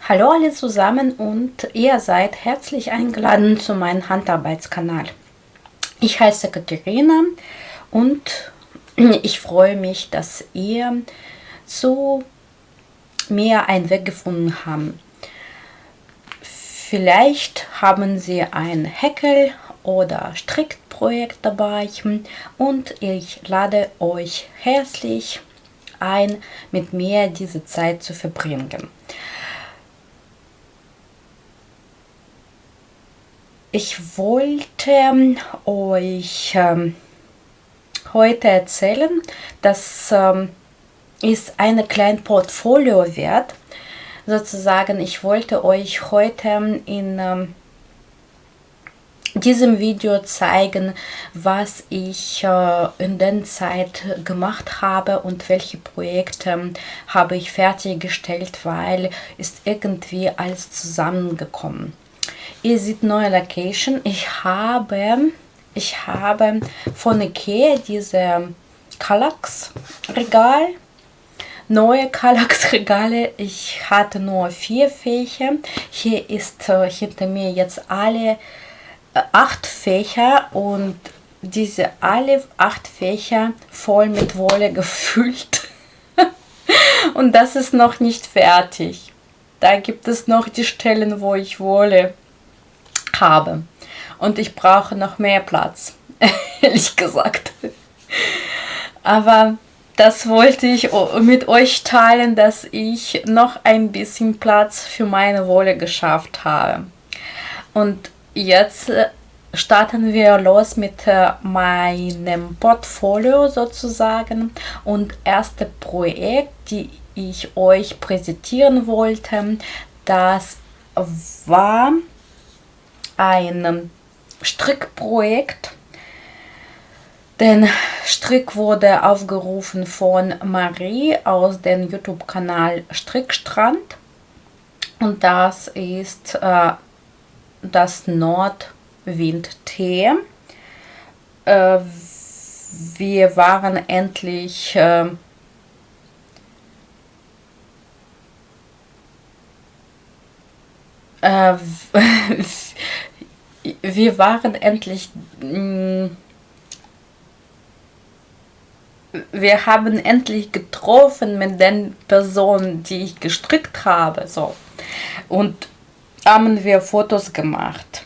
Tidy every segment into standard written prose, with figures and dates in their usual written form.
Hallo alle zusammen und ihr seid herzlich eingeladen zu meinem Handarbeitskanal. Ich heiße Katharina und ich freue mich, dass ihr zu mir einen Weg gefunden habt. Vielleicht haben Sie ein Häkel- oder Strickprojekt dabei und ich lade euch herzlich ein, mit mir diese Zeit zu verbringen. Ich wollte euch heute erzählen, dass ist eine kleine Portfolio wert. Sozusagen, ich wollte euch heute in diesem Video zeigen, was ich in der Zeit gemacht habe und welche Projekte habe ich fertiggestellt, weil ist irgendwie alles zusammengekommen. Ihr seht neue Location. Ich habe von Ikea diese Kallax-Regal. Neue Kallax-Regale. Ich hatte nur 4 Fächer. Hier ist hinter mir jetzt alle 8 Fächer und diese alle 8 Fächer voll mit Wolle gefüllt. Und das ist noch nicht fertig. Da gibt es noch die Stellen, wo ich Wolle habe. Und ich brauche noch mehr Platz, ehrlich gesagt. Aber das wollte ich mit euch teilen, dass ich noch ein bisschen Platz für meine Wolle geschafft habe. Und jetzt starten wir los mit meinem Portfolio sozusagen. Und erste Projekt, die ich euch präsentieren wollte, das war ein Strickprojekt. Der Strick wurde aufgerufen von Marie aus dem YouTube-Kanal Strickstrand. Und das ist das Nordwind-Tee. Wir waren endlich wir waren endlich wir haben endlich getroffen mit den Personen, die ich gestrickt habe, so, und haben wir Fotos gemacht.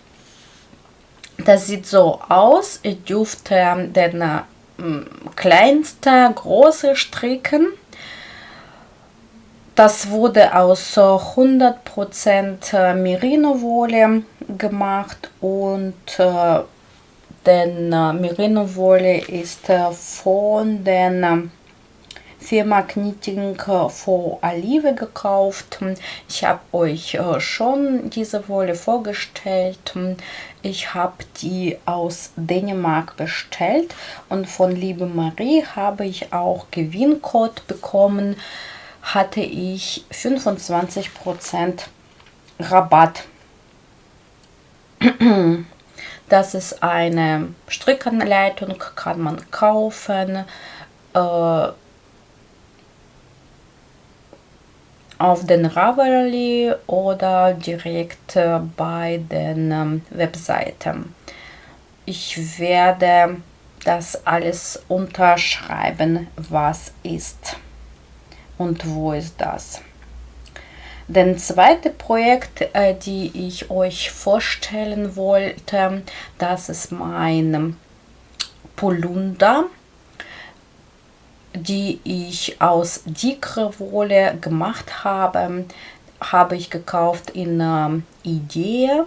Das sieht so aus. Ich durfte den kleinste große stricken. Das wurde aus 100% Merino-Wolle gemacht und denn Merino-Wolle ist von der Firma Knitting for Olive gekauft. Ich habe euch schon diese Wolle vorgestellt. Ich habe die aus Dänemark bestellt und von liebe Marie habe ich auch Gewinncode bekommen. Hatte ich 25% Rabatt. Das ist eine Strickanleitung, kann man kaufen auf den Ravelry oder direkt bei den Webseiten. Ich werde das alles unterschreiben, was ist und wo ist das. Das zweite Projekt, die ich euch vorstellen wollte, das ist mein Polunder, die ich aus dickerer Wolle gemacht habe. Habe ich gekauft in Idee.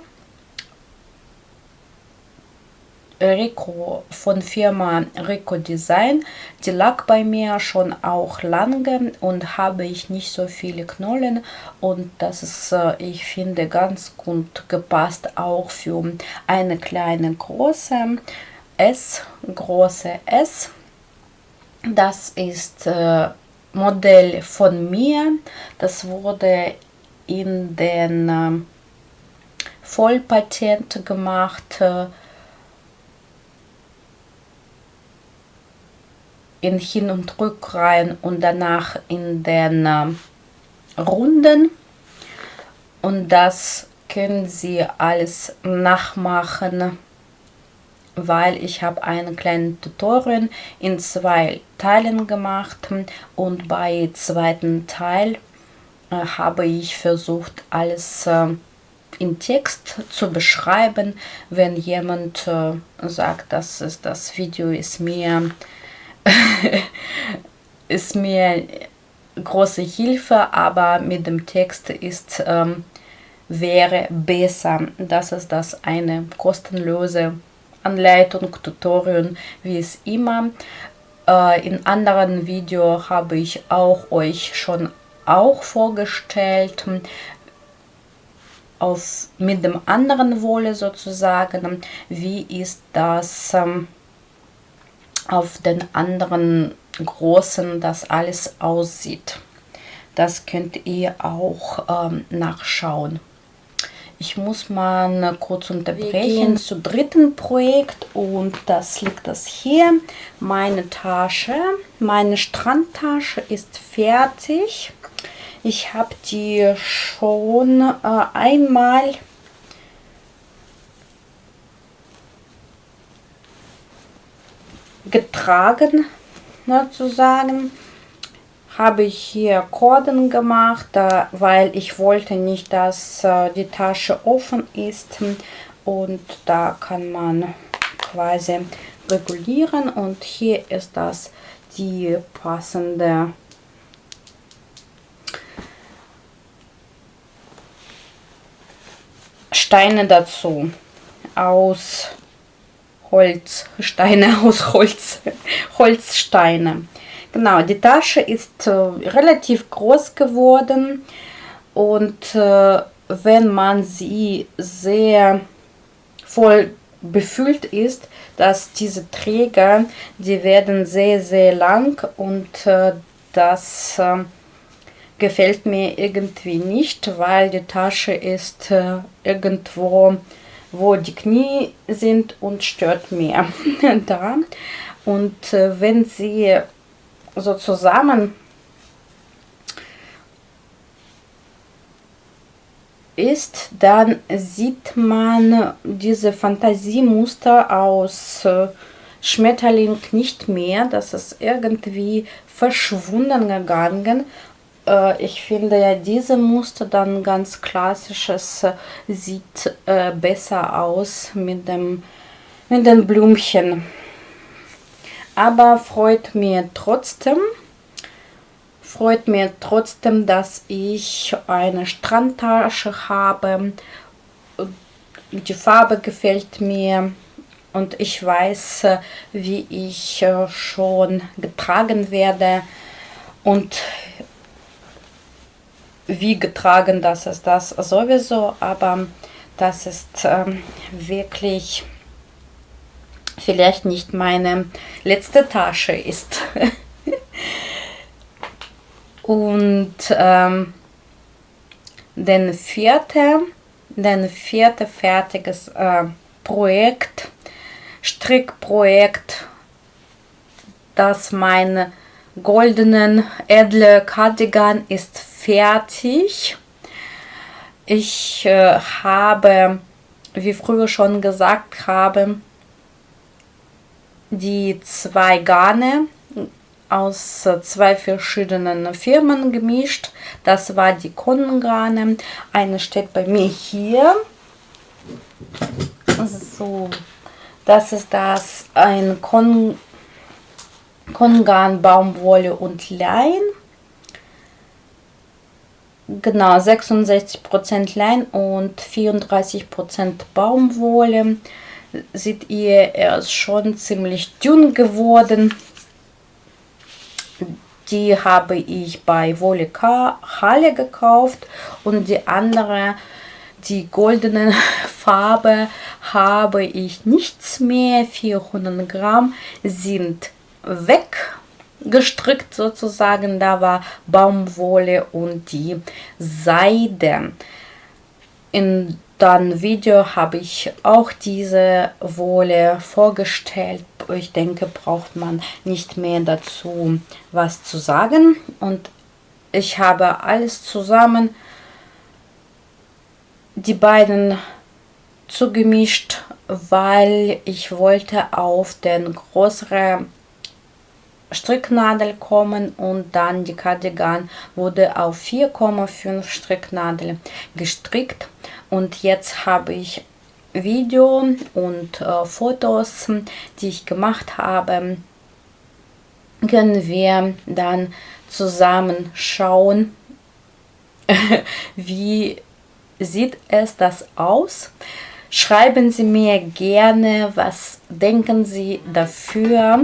Rico von Firma Rico Design. Die lag bei mir schon auch lange und habe ich nicht so viele Knollen und das ist, ich finde, ganz gut gepasst auch für eine kleine große S. Das ist Modell von mir. Das wurde in den Vollpatent gemacht. In Hin- und Rückreihen und danach in den Runden. Und das können Sie alles nachmachen, weil ich habe eine kleine Tutorial in 2 Teilen gemacht und bei zweiten Teil habe ich versucht, alles in Text zu beschreiben. Wenn jemand sagt, das Video ist mir ist mir große Hilfe, aber mit dem Text wäre besser. Das ist das eine kostenlose Anleitung, Tutorial, wie es immer. In anderen Videos habe ich auch euch schon vorgestellt, mit dem anderen Wolle sozusagen, wie ist das auf den anderen großen das alles aussieht. Das könnt ihr auch nachschauen. Ich muss mal kurz unterbrechen zu dritten Projekt und das liegt das hier. Meine Tasche, meine Strandtasche ist fertig. Ich habe die schon einmal getragen, sozusagen. Habe ich hier Korden gemacht, weil ich wollte nicht, dass die Tasche offen ist, und da kann man quasi regulieren, und hier ist das die passende Steine dazu aus Holz, Steine aus Holz, Holzsteine. Genau, die Tasche ist relativ groß geworden, und wenn man sie sehr voll befüllt ist, dass diese Träger, die werden sehr, sehr lang, und das gefällt mir irgendwie nicht, weil die Tasche ist irgendwo, wo die Knie sind, und stört mir da. Und wenn sie so zusammen ist, dann sieht man diese Fantasiemuster aus Schmetterling nicht mehr. Das ist irgendwie verschwunden gegangen. Ich finde ja diese Muster dann ganz klassisches sieht besser aus mit den Blümchen. Aber freut mir trotzdem, dass ich eine Strandtasche habe. Die Farbe gefällt mir, und ich weiß, wie ich schon getragen werde, und wie getragen das ist das sowieso, aber das ist wirklich vielleicht nicht meine letzte Tasche ist. Und den vierte fertiges Projekt, Strickprojekt, das mein goldenen edle Cardigan ist fertig. Ich habe, wie früher schon gesagt habe, die 2 Garne aus 2 verschiedenen Firmen gemischt. Das war die Kongarne. Eine steht bei mir hier. So, das ist ein Kongarn, Baumwolle und Lein. Genau, 66% Lein und 34% Baumwolle. Seht ihr, er ist schon ziemlich dünn geworden. Die habe ich bei Wolle Halle gekauft, und die andere, die goldene Farbe, habe ich nichts mehr. 400 Gramm sind weggestrickt sozusagen. Da war Baumwolle und die Seide. In dem Video habe ich auch diese Wolle vorgestellt. Ich denke, braucht man nicht mehr dazu was zu sagen. Und ich habe alles zusammen die beiden zugemischt, weil ich wollte auf den größeren Stricknadel kommen und dann die Cardigan wurde auf 4,5 Stricknadel gestrickt und jetzt habe ich Video und Fotos, die ich gemacht habe, können wir dann zusammen schauen, wie sieht es das aus. Schreiben Sie mir gerne, was denken Sie dafür.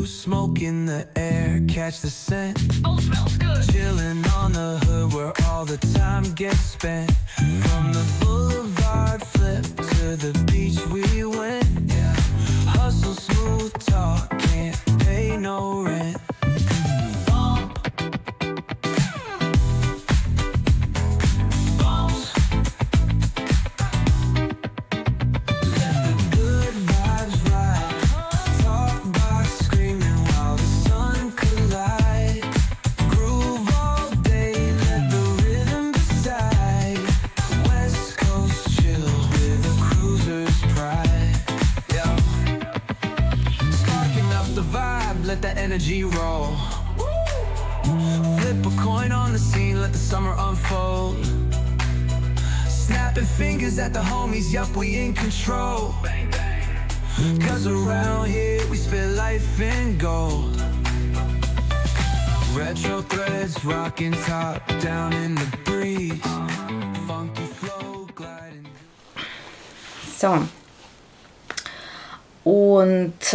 Smoke in the air, catch the scent. Oh, smells good. Chilling on the hood where all the time gets spent. From the boulevard flip to the beach we went. Yeah. Hustle, smooth talk, can't pay no rent. Bump. Bounce. Let the good vibes ride. Talk box screaming while the sun collide. Groove all day, let the rhythm decide. West Coast chill with a cruiser's pride. Yeah. Sparking up the vibe, let that energy roll. Flip a coin on the scene, let the summer unfold. Snapping fingers at the homies, yup, we in control. Cause around here we spit life in gold. Retro threads rocking top down in the breeze. Funky flow gliding. So. Und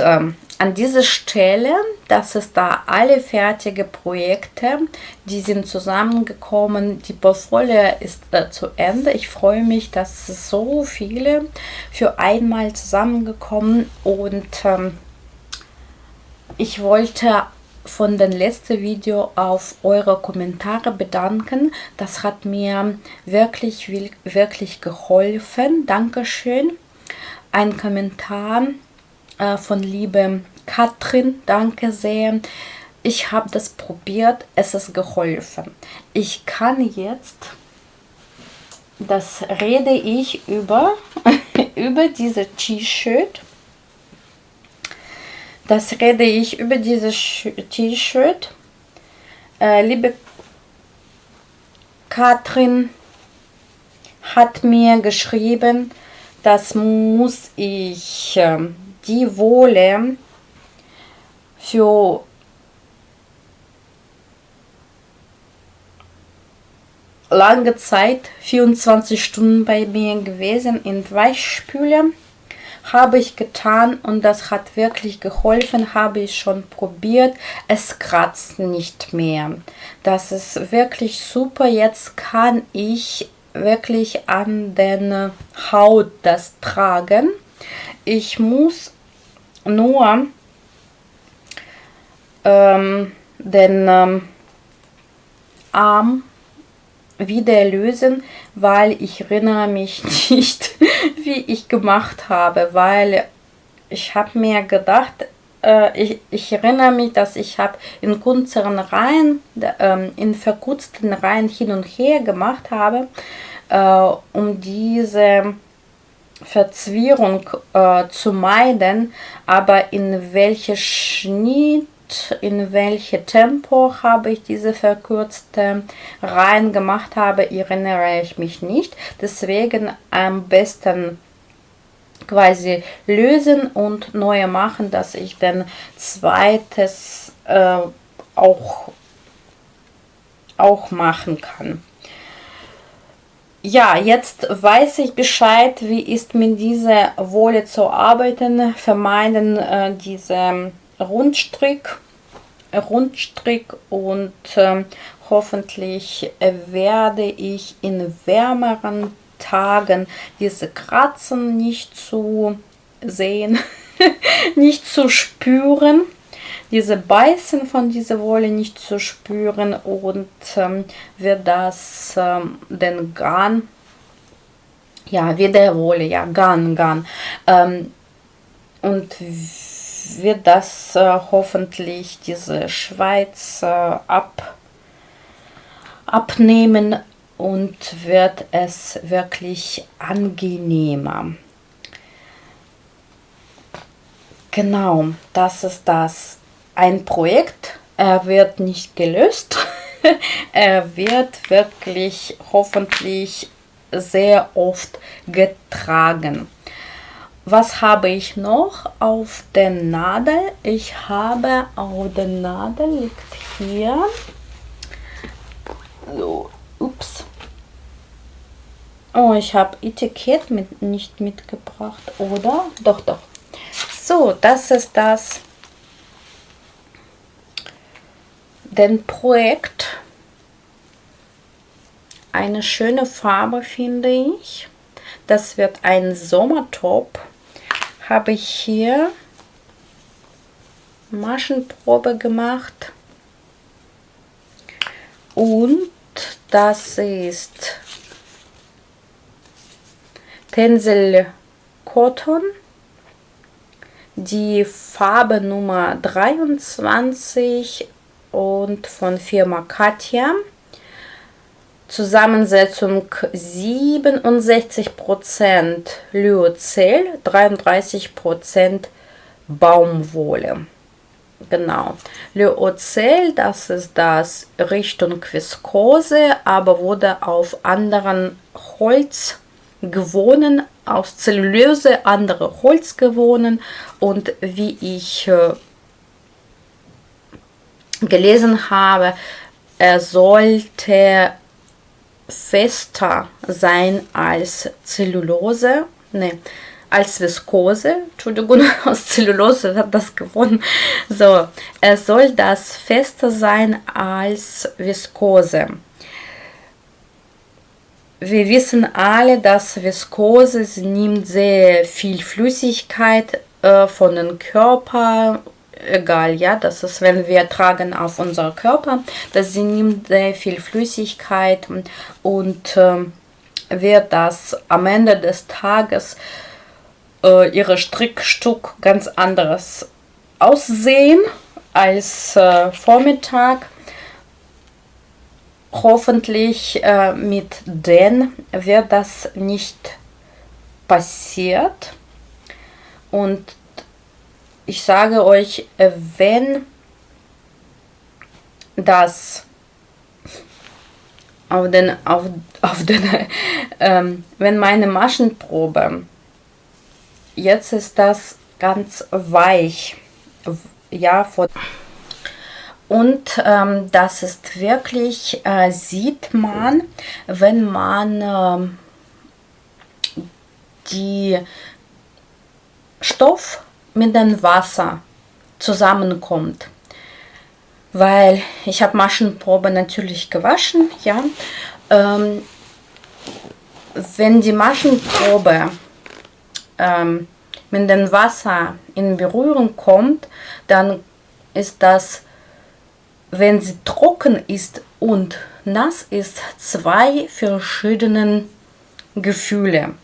an dieser Stelle, das ist da alle fertige Projekte, die sind zusammengekommen. Die Portfolio ist zu Ende. Ich freue mich, dass so viele für einmal zusammengekommen und ich wollte von dem letzten Video auf eure Kommentare bedanken. Das hat mir wirklich, wirklich geholfen. Dankeschön. Ein Kommentar von liebe Katrin, danke sehr. Ich habe das probiert, es ist geholfen. Ich kann jetzt, das rede ich über, über diese T-Shirt. Das rede ich über dieses T-Shirt. Liebe Katrin hat mir geschrieben, das muss ich die Wolle für lange Zeit, 24 Stunden bei mir gewesen, in Weichspüler habe ich getan und das hat wirklich geholfen, habe ich schon probiert, es kratzt nicht mehr. Das ist wirklich super, jetzt kann ich wirklich an den Haut das tragen. Ich muss nur den Arm wieder lösen, weil ich erinnere mich nicht, wie ich gemacht habe, weil ich habe mir gedacht, ich erinnere mich, dass ich habe in kürzeren Reihen, in verkürzten Reihen hin und her gemacht habe, um diese Verzwirrung zu meiden, aber in welche Schnitt, in welchem Tempo habe ich diese verkürzte Reihen gemacht habe, erinnere ich mich nicht. Deswegen am besten quasi lösen und neue machen, dass ich dann zweites auch machen kann. Ja, jetzt weiß ich Bescheid, wie ist mit dieser Wolle zu arbeiten. Vermeiden diese Rundstrick und hoffentlich werde ich in wärmeren Tagen diese Kratzen nicht zu sehen, nicht zu spüren, diese Beißen von dieser Wolle nicht zu spüren und wird das den Garn, ja, wie der Wolle, ja, Garn, und wird das hoffentlich diese Schweiz abnehmen und wird es wirklich angenehmer. Genau, das ist das. Ein Projekt, er wird nicht gelöst, er wird wirklich hoffentlich sehr oft getragen. Was habe ich noch auf der Nadel? Ich habe auf der Nadel, liegt hier, so, ups. Oh, ich habe Etikett nicht mitgebracht, oder? Doch. So, das ist das. Den Projekt. Eine schöne Farbe, finde ich. Das wird ein Sommertop. Habe ich hier Maschenprobe gemacht. Und das ist Tencel Cotton. Die Farbe Nummer 23 und von Firma Katja. Zusammensetzung 67% Lyocell, 33% Baumwolle. Genau. Lyocell, das ist das Richtung Viskose, aber wurde auf anderen Holz gewonnen, aus Zellulose andere Holz gewonnen, und wie ich gelesen habe, er sollte fester sein als Zellulose, als Viskose, Entschuldigung, aus Zellulose hat das gewonnen. So, er soll das fester sein als Viskose. Wir wissen alle, dass Viskose, sie nimmt sehr viel Flüssigkeit von dem Körper, egal, ja, das ist, wenn wir tragen auf unser Körper, dass sie nimmt sehr viel Flüssigkeit und wird das am Ende des Tages ihre Strickstück ganz anderes aussehen als Vormittag. Hoffentlich mit denen wird das nicht passiert. Und ich sage euch, wenn das wenn meine Maschenprobe, jetzt ist das ganz weich, ja, und das ist wirklich, sieht man, wenn man die Stoff mit dem Wasser zusammenkommt, weil ich habe Maschenprobe natürlich gewaschen, ja. Wenn die Maschenprobe mit dem Wasser in Berührung kommt, dann ist das, wenn sie trocken ist und nass ist, zwei verschiedene Gefühle.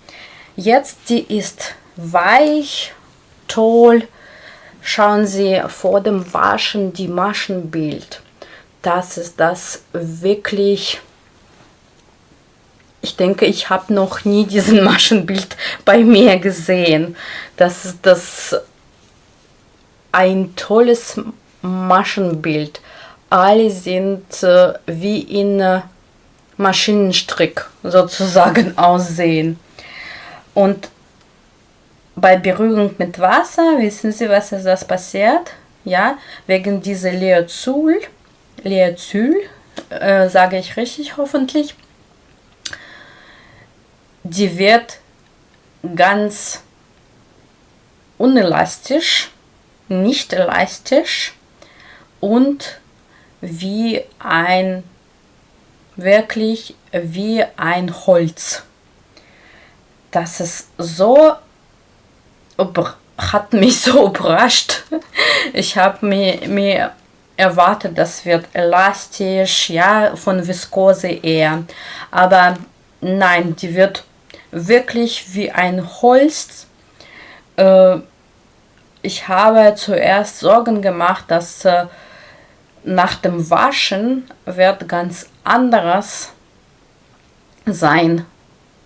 Jetzt die ist weich, toll. Schauen Sie vor dem Waschen die Maschenbild. Das ist das wirklich. Ich denke, ich habe noch nie diesen Maschenbild bei mir gesehen. Das ist das ein tolles Maschenbild. Alle sind wie in Maschinenstrick sozusagen aussehen. Und bei Berührung mit Wasser, wissen Sie, was ist das passiert? Ja, wegen dieser Leozyl, sage ich richtig hoffentlich, die wird ganz unelastisch, nicht elastisch und wirklich wie ein Holz. Das ist so, hat mich so überrascht. Ich habe mir erwartet, das wird elastisch, ja, von Viskose eher. Aber nein, die wird wirklich wie ein Holz. Ich habe zuerst Sorgen gemacht, dass nach dem Waschen wird ganz anderes sein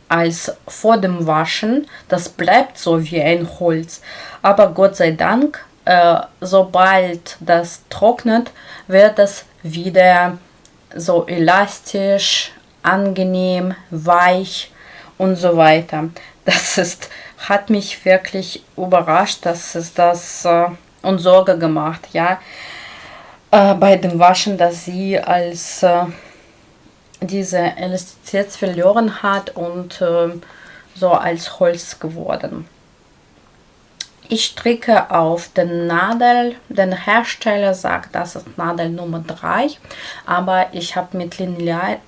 als vor dem Waschen. Das bleibt so wie ein Holz. Aber Gott sei Dank, sobald das trocknet, wird es wieder so elastisch, angenehm, weich und so weiter. Hat mich wirklich überrascht, dass es das und Sorge gemacht, ja, bei dem Waschen, dass sie als diese Elastizität verloren hat und so als Holz geworden. Ich stricke auf den Nadel, der Hersteller sagt, das ist Nadel Nummer 3, aber ich habe mit Lineal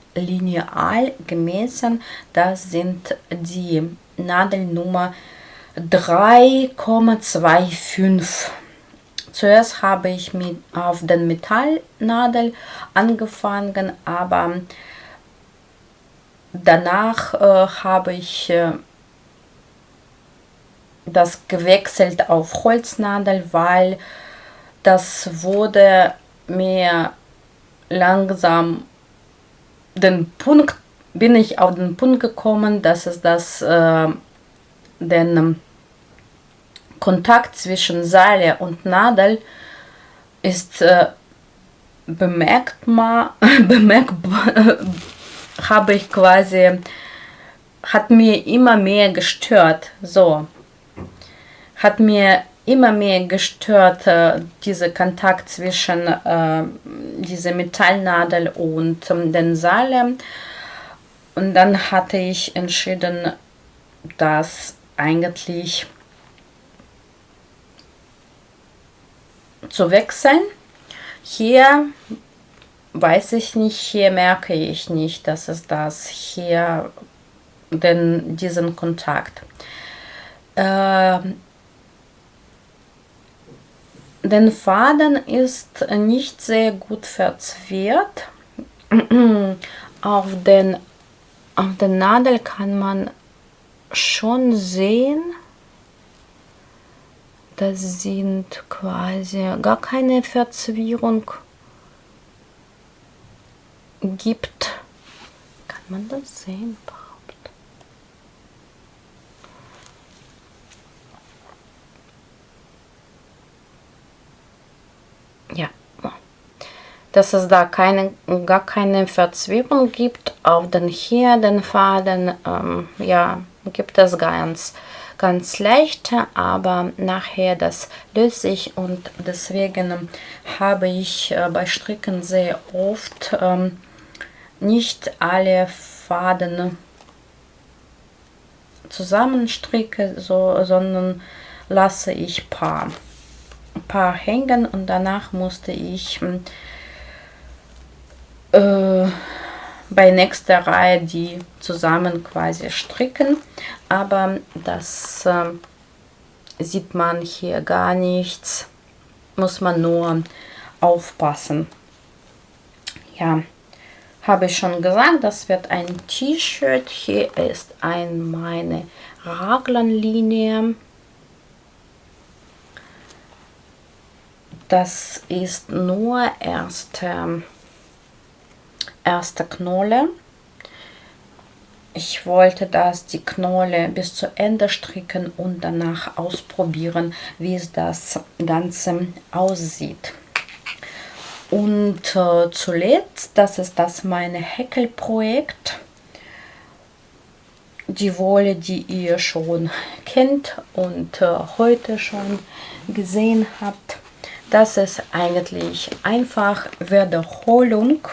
gemessen, das sind die Nadelnummer 3,25. Zuerst habe ich auf den Metallnadel angefangen, aber danach habe ich das gewechselt auf Holznadel, weil das wurde mir langsam bin ich auf den Punkt gekommen, dass es den Kontakt zwischen Seile und Nadel ist bemerkbar, habe ich quasi, hat mir immer mehr gestört, so, hat mir immer mehr gestört, dieser Kontakt zwischen dieser Metallnadel und den Seile. Und dann hatte ich entschieden, das eigentlich zu wechseln. Hier weiß ich nicht, hier merke ich nicht, dass es das hier, diesen Kontakt. Den Faden ist nicht sehr gut verzwirrt. Auf den Nadel kann man schon sehen, das sind quasi gar keine Verzwirrung gibt. Kann man das sehen überhaupt? Ja, dass es da gar keine Verzwirrung gibt auf den Faden, ja, gibt es ganz leicht, aber nachher das löst sich und deswegen habe ich bei Stricken sehr oft nicht alle Faden zusammenstricke, sondern lasse ich ein paar hängen und danach musste ich bei nächster Reihe die zusammen quasi stricken, aber das sieht man hier gar nichts, muss man nur aufpassen. Ja, habe ich schon gesagt, das wird ein T-Shirt. Hier ist meine Raglanlinie. Das ist nur erste Knolle. Ich wollte die Knolle bis zu Ende stricken und danach ausprobieren, wie es das Ganze aussieht. Und zuletzt, das ist mein Häkelprojekt. die Wolle, die ihr schon kennt und heute schon gesehen habt. Das ist eigentlich einfach Wiederholung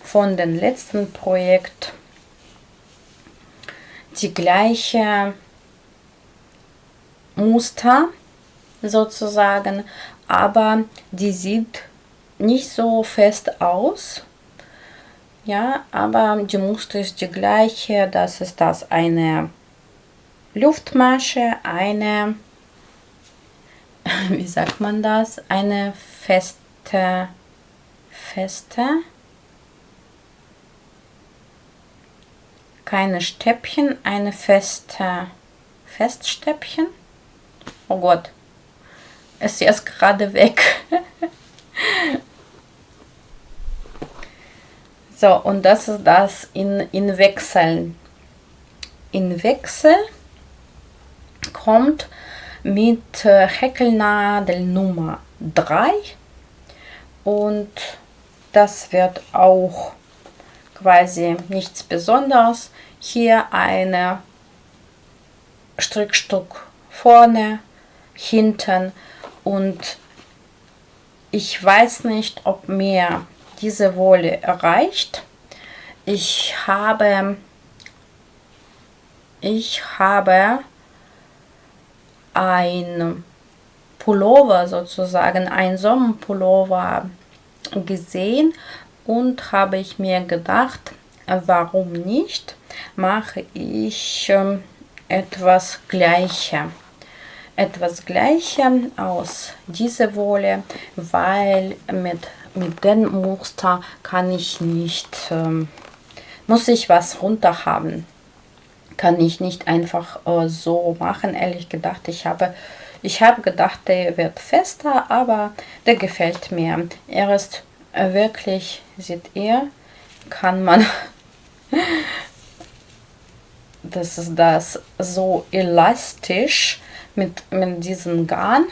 von dem letzten Projekt. Die gleiche Muster sozusagen, aber die sieht nicht so fest aus. Ja, aber die Muster ist die gleiche. Das ist das eine Luftmasche, eine, wie sagt man das? Eine feste, keine Stäbchen, eine Feststäbchen. Oh Gott, ist jetzt gerade weg. So, und das ist das in Wechseln. In Wechsel kommt mit Häkelnadel Nummer 3 und das wird auch quasi nichts Besonderes. Hier eine Strickstück vorne, hinten und ich weiß nicht, ob mir diese Wolle reicht. Ich habe ein Pullover sozusagen, ein Sommerpullover gesehen und habe ich mir gedacht, warum nicht, mache ich etwas Gleiches aus dieser Wolle, weil mit dem Muster kann ich nicht, muss ich was runter haben. Kann ich nicht einfach so machen. Ehrlich gedacht, ich habe gedacht, der wird fester, aber der gefällt mir. Er ist wirklich, seht ihr, kann man, das ist das so elastisch mit diesem Garn,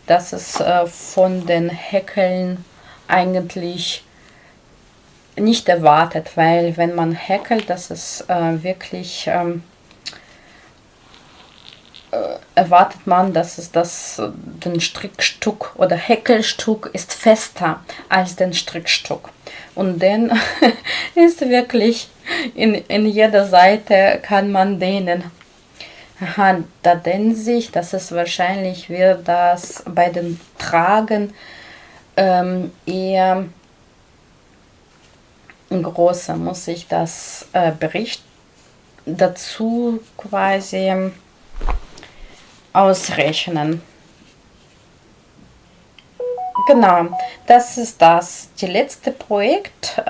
dass es von den Häkeln eigentlich nicht erwartet, weil wenn man häkelt, das ist wirklich erwartet man, dass es den Strickstück oder Häkelstück ist fester als den Strickstück und dann ist wirklich in jeder Seite kann man dehnen. Aha, da denkt sich, dass es wahrscheinlich wird das bei den Tragen eher größer, muss ich das Bericht dazu quasi ausrechnen. Genau, das ist die letzte Projekt.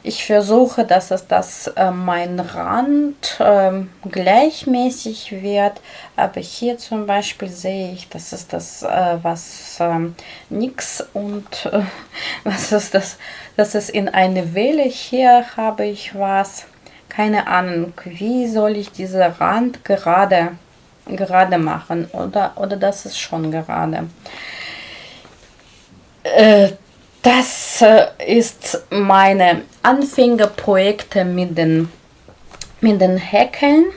Ich versuche, dass mein Rand gleichmäßig wird, aber hier zum Beispiel sehe ich, das ist das was nix und was ist das? Das ist in eine Welle. Hier habe ich was, keine Ahnung, wie soll ich diesen Rand gerade machen oder das ist schon gerade. Das ist meine Anfängerprojekte mit den Häkeln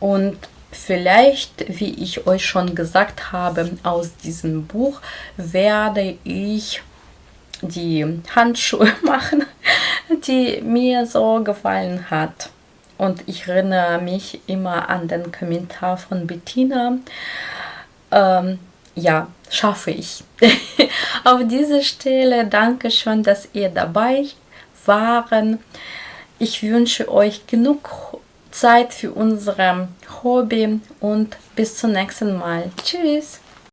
und vielleicht, wie ich euch schon gesagt habe, aus diesem Buch werde ich die Handschuhe machen, die mir so gefallen hat. Und ich erinnere mich immer an den Kommentar von Bettina. Ja, schaffe ich. Auf dieser Stelle danke schön, dass ihr dabei waren. Ich wünsche euch genug Zeit für unser Hobby und bis zum nächsten Mal. Tschüss.